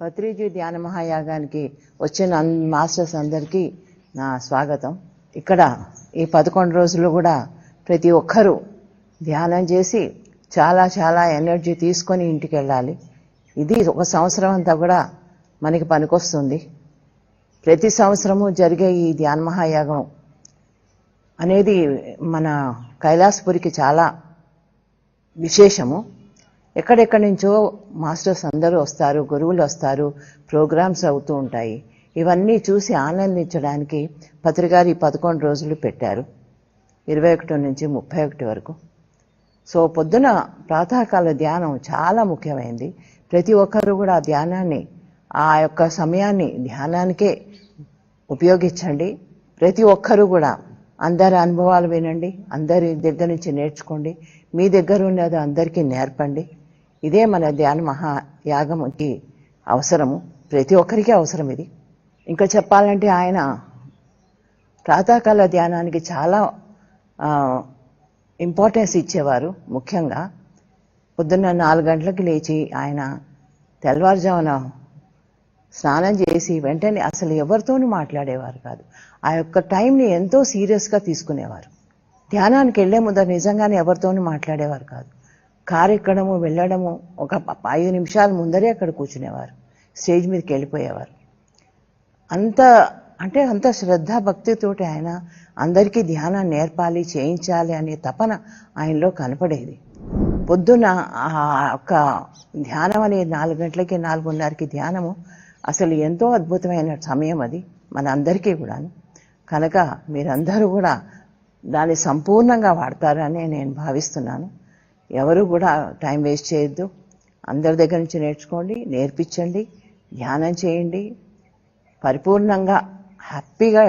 పత్రిజీ ధ్యాన మహాయాగానికి వచ్చిన మాస్టర్స్ అందరికీ నా స్వాగతం. ఇక్కడ ఈ 11 రోజులు కూడా ప్రతి ఒక్కరూ ధ్యానం చేసి చాలా ఎనర్జీ తీసుకొని ఇంటికి వెళ్ళాలి. ఇది ఒక సంవత్సరం అంతా కూడా మనకి పనికొస్తుంది. ప్రతి సంవత్సరము జరిగే ఈ ధ్యాన మహాయాగం అనేది మన కైలాసపురికి చాలా విశేషము. ఎక్కడెక్కడి నుంచో మాస్టర్స్ అందరూ వస్తారు, గురువులు వస్తారు, ప్రోగ్రామ్స్ అవుతూ ఉంటాయి. ఇవన్నీ చూసి ఆనందించడానికి పత్రిగారు ఈ 11 రోజులు పెట్టారు, 21 నుంచి 31 వరకు. సో పొద్దున ప్రాతకాల ధ్యానం చాలా ముఖ్యమైనది. ప్రతి ఒక్కరు కూడా ధ్యానాన్ని, ఆ యొక్క సమయాన్ని ధ్యానానికే ఉపయోగించండి. ప్రతి ఒక్కరు కూడా అందరి అనుభవాలు వినండి, అందరి దగ్గర నుంచి నేర్చుకోండి, మీ దగ్గర ఉన్నది అందరికీ నేర్పండి. ఇదే మన ధ్యాన మహాయాగంకి అవసరము, ప్రతి ఒక్కరికి అవసరం ఇది. ఇంకా చెప్పాలంటే ఆయన ప్రాతకాల ధ్యానానికి చాలా ఇంపార్టెన్స్ ఇచ్చేవారు. ముఖ్యంగా పొద్దున్న 4 గంటలకు లేచి ఆయన తెల్లవారుజామున స్నానం చేసి వెంటనే అసలు ఎవరితోనూ మాట్లాడేవారు కాదు. ఆ యొక్క టైంని ఎంతో సీరియస్గా తీసుకునేవారు. ధ్యానానికి వెళ్లే ముందర నిజంగానే ఎవరితోనూ మాట్లాడేవారు కాదు. కారు ఎక్కడము వెళ్ళడము ఒక 5 నిమిషాల ముందరే అక్కడ కూర్చునేవారు, స్టేజ్ మీదకి వెళ్ళిపోయేవారు. అంత శ్రద్ధాభక్తితోటి ఆయన అందరికీ ధ్యానం నేర్పాలి, చేయించాలి అనే తపన ఆయనలో కనపడేది. పొద్దున ఆ యొక్క ధ్యానం అనేది 4 గంటలకి 4:30కి ధ్యానము అసలు ఎంతో అద్భుతమైన సమయం అది మన అందరికీ కూడాను. కనుక మీరందరూ కూడా దాన్ని సంపూర్ణంగా వాడతారని నేను భావిస్తున్నాను. ఎవరు కూడా టైం వేస్ట్ చేయొద్దు. అందరి దగ్గర నుంచి నేర్చుకోండి, నేర్పించండి, ధ్యానం చేయండి, పరిపూర్ణంగా హ్యాపీగా